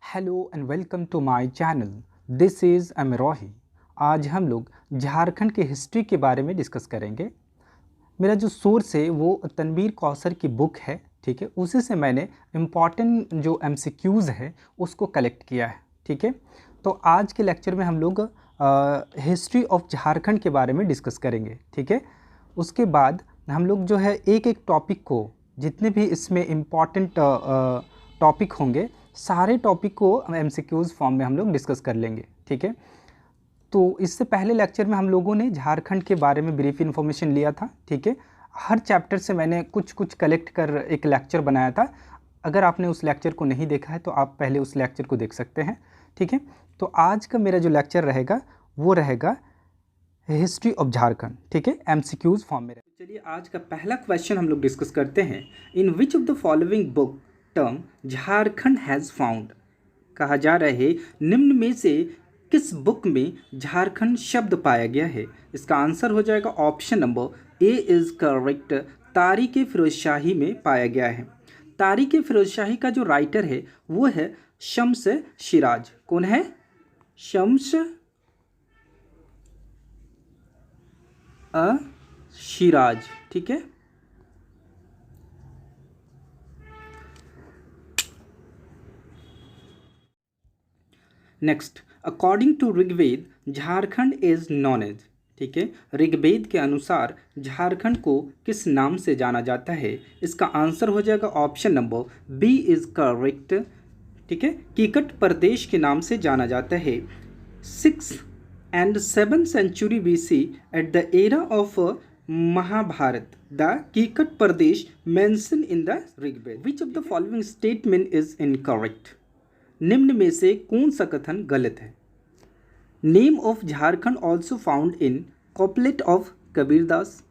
Hello and welcome to my channel. This is Amrohi. आज हम लोग झारखंड के हिस्ट्री के बारे में डिस्कस करेंगे। मेरा जो सोर्स है वो तनवीर कौसर की बुक है, ठीक है। उसी से मैंने इम्पॉर्टेंट जो एमसीक्यूज़ है उसको कलेक्ट किया है, ठीक है। तो आज के लेक्चर में हम लोग हिस्ट्री ऑफ झारखंड के बारे में डिस्कस करेंगे, ठीक है। उसके बाद हम लोग जो है एक एक टॉपिक को, जितने भी इसमें इम्पॉर्टेंट टॉपिक होंगे, सारे टॉपिक को एमसीक्यूज़ फॉर्म में हम लोग डिस्कस कर लेंगे, ठीक है। तो इससे पहले लेक्चर में हम लोगों ने झारखंड के बारे में ब्रीफ इन्फॉर्मेशन लिया था, ठीक है। हर चैप्टर से मैंने कुछ कुछ कलेक्ट कर एक लेक्चर बनाया था। अगर आपने उस लेक्चर को नहीं देखा है तो आप पहले उस लेक्चर को देख सकते हैं, ठीक है। तो आज का मेरा जो लेक्चर रहेगा वो रहेगा हिस्ट्री ऑफ झारखंड, ठीक है, एमसीक्यूज़ फॉर्म में। चलिए आज का पहला क्वेश्चन हम लोग डिस्कस करते हैं। In which of the following book term Jharkhand has found, कहा जा रहा है निम्न में से किस बुक में झारखंड शब्द पाया गया है। इसका आंसर हो जाएगा option number A is correct, तारीख़ फिरोज शाही में पाया गया है। तारीख़ फिरोज शाही का जो राइटर है वो है शम्स शिराज। कौन है? शम्स शिराज, ठीक है। Next, according to Rigveda Jharkhand is known as, ठीक है। ऋग्वेद के अनुसार झारखंड को किस नाम से जाना जाता है। इसका आंसर हो जाएगा option number B is correct, ठीक है। कीकट प्रदेश के नाम से जाना जाता है। 6th and 7th century BC at the era of Mahabharat, the Kikat Pradesh mentioned in the Rigved. Which of the following statement is incorrect? निम्न में से कौन सा कथन गलत है। Name of Jharkhand also found in couplet of Kabirdas.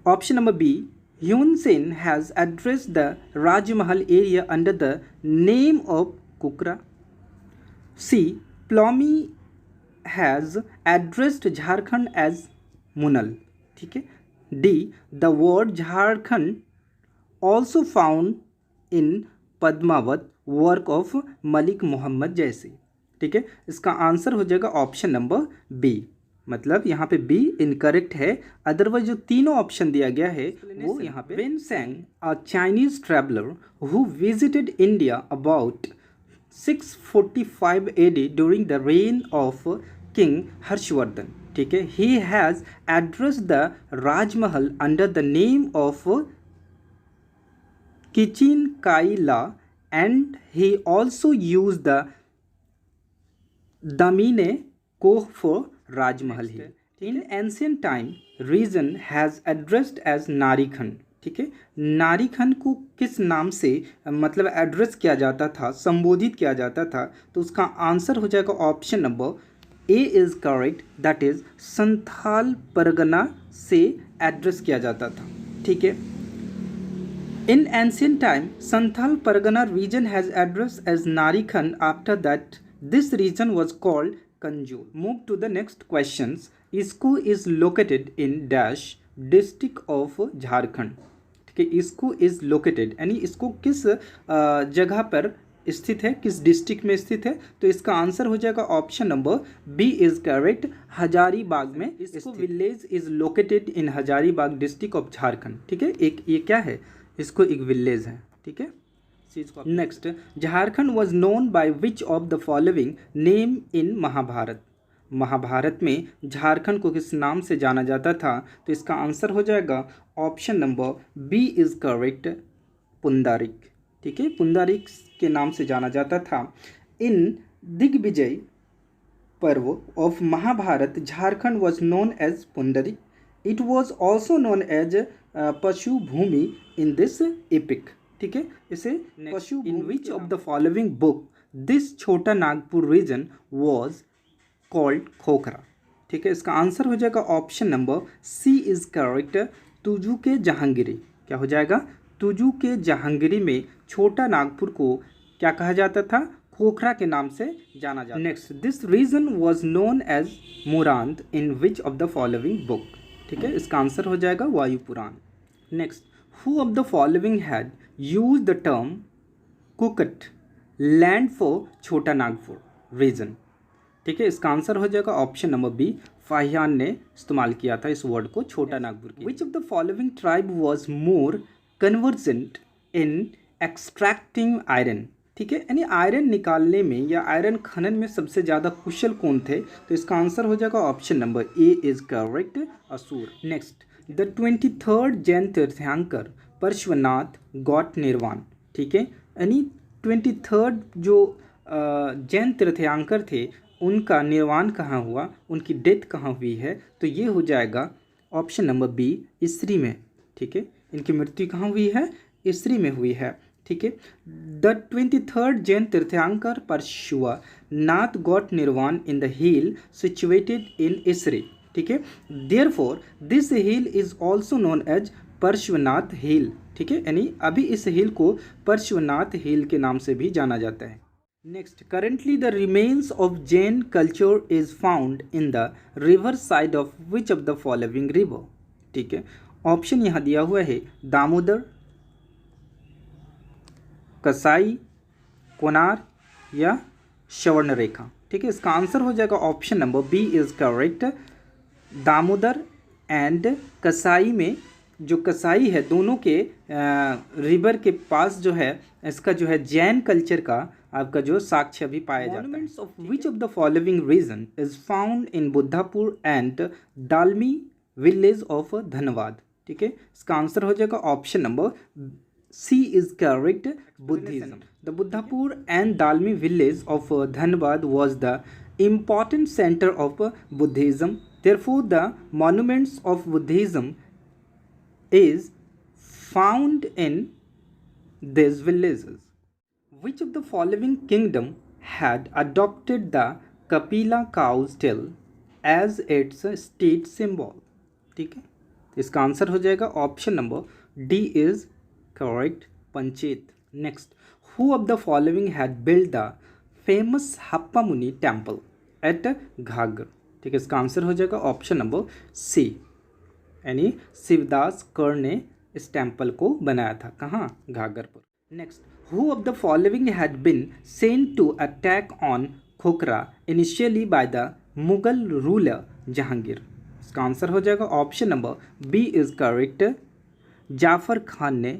Option number B, Hiuen Tsang has addressed the Rajmahal area under the name of Kukra. C, Ptolemy has addressed Jharkhand as मुनल, ठीक है। D, the word Jharkhand also found in Padmavat work of Malik Mohammad जैसे, ठीक है। इसका answer हो जाएगा option number B, मतलब यहाँ पे बी इनकरेक्ट है। अदरवाइज जो तीनों ऑप्शन दिया गया है वो यहाँ पे Hiuen Tsang a Chinese traveller who visited India about 645 AD during the reign of King Harshvardhan, ठीक है। He has addressed the Rajmahal under the name of Kichin Kaila, and he also used the Damine Koh for Rajmahal here. In ancient time, region has addressed as Narikhand, ठीक है। नारीखंड को किस नाम से मतलब address किया जाता था, संबोधित किया जाता था, तो उसका आंसर हो जाएगा option number A is correct, that is Santhal Pargana से एड्रेस किया जाता था, ठीक है। In ancient time Santhal Pargana region has address as Narikhand, after that this region was called Kanjur. Move to the next question. इसको is located in dash district of Jharkhand, ठीक है। इसको इज लोकेटेड यानी इसको किस जगह पर स्थित है, किस डिस्ट्रिक्ट में स्थित है, तो इसका आंसर हो जाएगा option number B is correct, Hazaribagh में। इसको village is located in Hazaribagh district of Jharkhand, ठीक है। एक ये क्या है, इसको एक विलेज है, ठीक है। Next, Jharkhand was known by which of the following name in Mahabharata. Mahabharata में झारखंड को किस नाम से जाना जाता था, तो इसका आंसर हो जाएगा option number B is correct, Pundarik, ठीक है। पुंदारिक के नाम से जाना जाता था। In Digvijay Parv of Mahabharata Jharkhand was known as Pundarik. It was also known as Pashu Bhumi in this epic, ठीक है। इसे Pashu. In which of the following book this Chota Nagpur region was called Khokhra, ठीक है। इसका आंसर हो जाएगा option number C is correct, Tuzuk के जहांगीरी। क्या हो जाएगा? तुजू के जहांगीरी में छोटा नागपुर को क्या कहा जाता था? खोखरा के नाम से जाना जाता। Next, this region was known as Murant in which of the following book, ठीक है। इसका आंसर हो जाएगा Vayu Purana. Next, who of the following had used the term Kukat land for Chota Nagpur reason. ठीक है, इसका आंसर हो जाएगा ऑप्शन नंबर बी, फाहियान ने इस्तेमाल किया था इस वर्ड को छोटा नागपुर की। विच of the following tribe was more convergent in extracting iron. ठीक है, यानी आयरन निकालने में या आयरन खनन में सबसे ज़्यादा कुशल कौन थे, तो इसका आंसर हो जाएगा option number A is correct, असुर। नेक्स्ट, द 23rd जैन तीर्थंकर पार्श्वनाथ गॉट निर्वाण। ठीक है, यानी 23rd जो जैन तीर्थंकर थे उनका निर्वाण कहाँ हुआ, उनकी डेथ कहाँ हुई है, तो ये हो जाएगा ऑप्शन नंबर बी, इसरी में। ठीक है, इनकी मृत्यु कहाँ हुई है, इसरी में हुई है। ठीक है, द 23rd जैन तीर्थंकर पार्श्वनाथ गॉट निर्वाण in the hill situated in Isri. ठीक है, therefore this hill is also known as Parasnath hill. ठीक है, यानी अभी इस हिल को पार्श्वनाथ हिल के नाम से भी जाना जाता है। Next, currently the remains of Jain culture is found in the river side of which of the following river. ठीक है, ऑप्शन यहाँ दिया हुआ है दामोदर, कसाई, कोनार या श्रवणरेखा। ठीक है, इसका आंसर हो जाएगा option number B is correct, Damodar and Kasai में जो कसाई है दोनों के रिवर के पास जो है इसका जो है जैन कल्चर का आपका जो साक्ष्य भी पाया जाता है। Monuments of which of the following region is found in Buddhapur and Dalmi village of Dhanbad. ठीक है, इसका आंसर हो जाएगा option number C is correct, Buddhism. The Buddhapur and Dalmi village of Dhanbad was the important center of Buddhism. Therefore, the monuments of Buddhism is found in these villages. Which of the following kingdom had adopted the Kapila cow's tail as its state symbol? ठीक है, इसका answer हो जाएगा option number D is correct, Panchet. Next, who of the following had build the famous हप्पा मुनि temple at घाघर। ठीक है, इसका आंसर हो जाएगा ऑप्शन नंबर सी, यानी शिवदास कर ने इस टेम्पल को बनाया था, कहाँ, घाघर पर। Next, who of the following had been sent to attack on Khokhra initially by the Mughal ruler Jahangir. इसका आंसर हो जाएगा option number B is correct, Jafar Khan ने।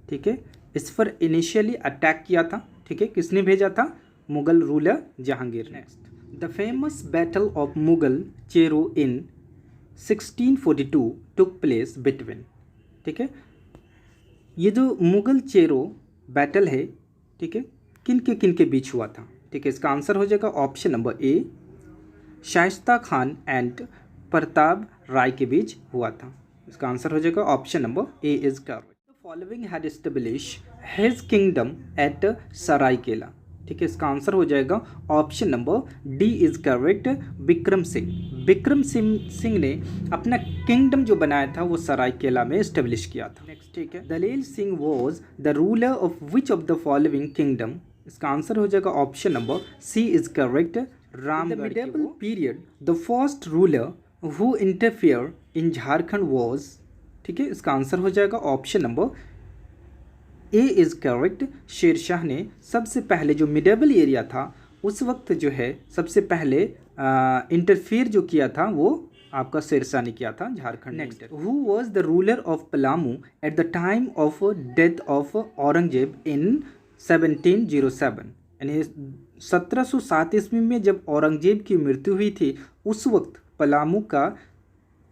ठीक है, इस पर इनिशियली अटैक किया था। ठीक है, किसने भेजा था, Mughal ruler Jahangir. Next, the famous battle of Mughal Chero in 1642 took place between. ठीक है, ये जो मुगल चेरो बैटल है, ठीक है, किन के बीच हुआ था। ठीक है, इसका आंसर हो जाएगा option number A, Shaista Khan and Pratap Rai के बीच हुआ था। इसका आंसर हो जाएगा option number A is correct. The following had establish his kingdom at Seraikela. ठीक है, इसका आंसर हो जाएगा option number D is correct, Vikram Singh. Vikram Singh ने अपना किंगडम जो बनाया था वो सरायकेला में एस्टेब्लिश किया था। नेक्स्ट, ठीक है, Dalel Singh was the ruler of which of the following kingdom. इसका आंसर हो जाएगा option number C is correct, Ramgarh. Medieval period the first ruler who interfere in Jharkhand was. ठीक है, इसका आंसर हो जाएगा option number A is correct, Shershah ने सबसे पहले जो मिडेवल एरिया था उस वक्त जो है सबसे पहले इंटरफियर जो किया था वो आपका शेरशाह ने किया था Jharkhand. Next, who was the ruler of Palamu at the time of death of Aurangzeb in 1707। यानी 1707 ईस्वी में जब औरंगजेब की मृत्यु हुई थी उस वक्त पलामू का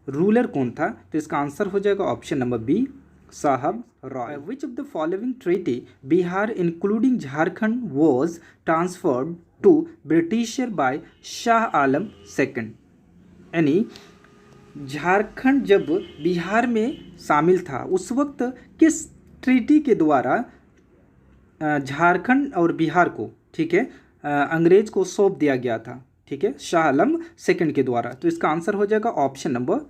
रूलर कौन था, तो इसका आंसर हो जाएगा option number B, Sahab Roy. Which of the following treaty Bihar including Jharkhand was transferred to britisher by Shah Alam second. यानी झारखंड जब बिहार में शामिल था उस वक्त किस ट्रीटी के द्वारा झारखंड और बिहार को, ठीक है, अंग्रेज को सौंप दिया गया था। ठीक है, शाह आलम सेकंड के द्वारा। तो इसका आंसर हो जाएगा option number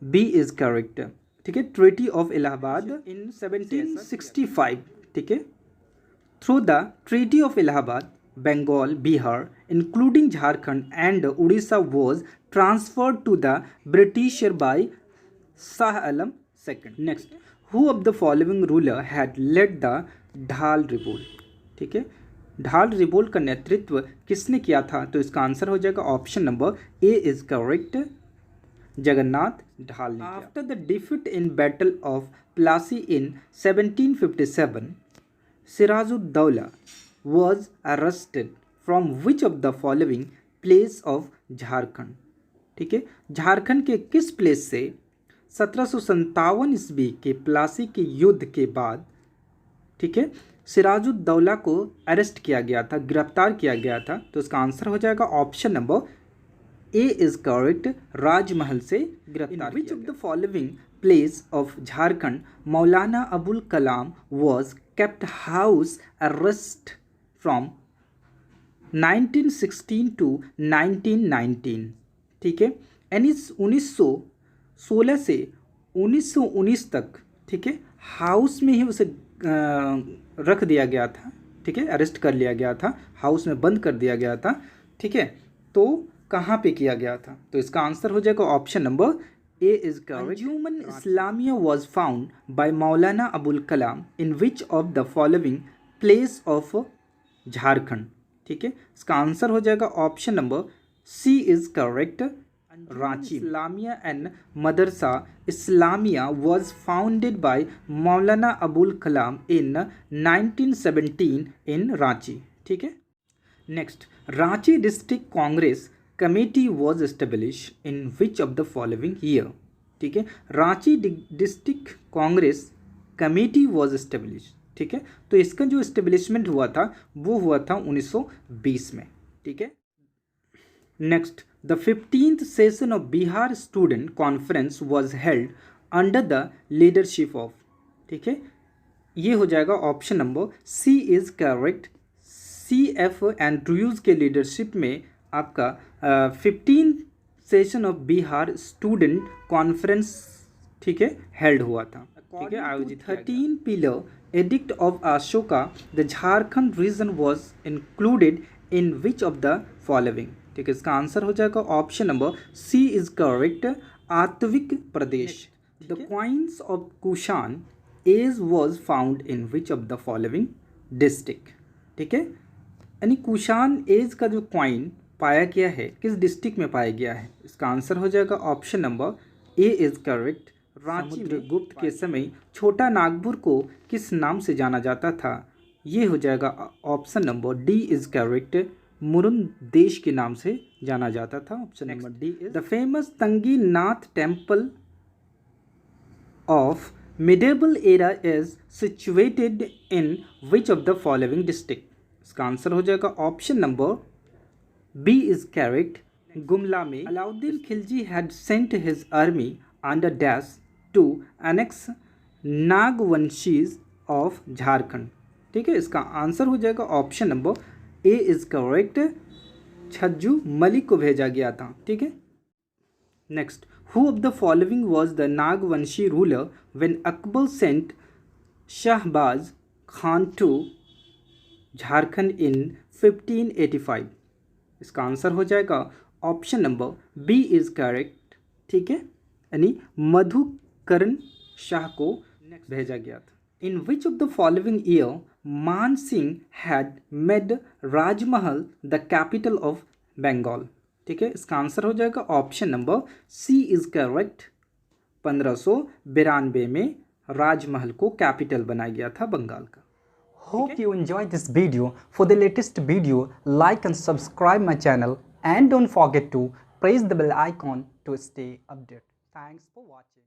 B is correct. ठीक है, ट्रीटी ऑफ इलाहाबाद इन 1765। ठीक है, through the treaty of Allahabad Bengal, Bihar including Jharkhand and Orissa was transferred to the britisher by Shah Alam second. Next, who of the following ruler had led the Dhal revolt. ठीक है, ढाल revolt का नेतृत्व किसने किया था? तो इसका आंसर हो जाएगा option number A is correct, Jagannath Dhal ने। After the defeat in battle of Plassey in 1757, Sirajuddaula was arrested from which of the following place of Jharkhand? ठीक है, झारखंड के किस प्लेस से 1757 ईस्वी के प्लासी के युद्ध के बाद, ठीक है, सिराजुद्दौला को अरेस्ट किया गया था, गिरफ्तार किया गया था? तो इसका आंसर हो जाएगा option number A is correct, Rajmahal से गिरफ्तार। Which of the following place of Jharkhand Maulana Abul Kalam was kept house arrest from 1916 to 1919? ठीक है, यानी 1916 से 1919 तक, ठीक है, हाउस में ही उसे रख दिया गया था, ठीक है, अरेस्ट कर लिया गया था, हाउस में बंद कर दिया गया था, ठीक है। तो कहाँ पे किया गया था? तो इसका आंसर हो जाएगा option number A is correct. Anjuman Islamia was found by Maulana Abul Kalam in which of the following place of Jharkhand? ठीक है, इसका आंसर हो जाएगा option number C is correct, Ranchi. Islamia and Madrasa Islamia was founded by Maulana Abul Kalam in 1917 in Ranchi. ठीक है, next, Ranchi district Congress committee was establish in which of the following year? ठीक है, Ranchi district Congress committee was establish, ठीक है, तो इसका जो एस्टेब्लिशमेंट हुआ था वो हुआ था 1920 में। ठीक है, next, the 15th session of Bihar student conference was held under the leadership of? ठीक है, ये हो जाएगा option number C is correct, C F Andrews के लीडरशिप में आपका 15th session of Bihar student conference, ठीक है, हेल्ड हुआ था, ठीक है, आयोजित 13 pillar edict of Ashoka the Jharkhand region was included in which of the following? ठीक है, इसका आंसर हो जाएगा option number C is correct, Atvik Pradesh. The coins of Kushan age was found in which of the following district? ठीक है, यानी कुशान एज का जो क्वाइन पाया गया है किस डिस्ट्रिक्ट में पाया गया है? इसका आंसर हो जाएगा option number A is correct, Ranchi में। गुप्त के समय छोटा नागपुर को किस नाम से जाना जाता था? ये हो जाएगा option number D is correct, Murun Desh के नाम से जाना जाता था। Option number D is the famous Tangi Nath temple of medieval era is situated in which of the following district? इसका आंसर हो जाएगा option number B is correct, Gumla में। Alauddin Khilji had sent his army under dash to annex Nagvanshis of Jharkhand? ठीक है, इसका answer हो जाएगा option number A is correct, Chhajju Malik को भेजा गया था। ठीक है, next, who of the following was the Nagvanshi ruler when Akbar sent Shahbaz Khan to Jharkhand in 1585? इसका आंसर हो जाएगा option number B is correct, ठीक है, यानी मधुकरण शाह को भेजा गया था। In which of the following year Man Singh had made Rajmahal the capital of Bengal? ठीक है, इसका आंसर हो जाएगा option number C is correct, 1592 में राजमहल को कैपिटल बनाया गया था बंगाल का। Hope you enjoyed this video. For the latest video, like and subscribe my channel, and don't forget to press the bell icon to stay updated. Thanks for watching.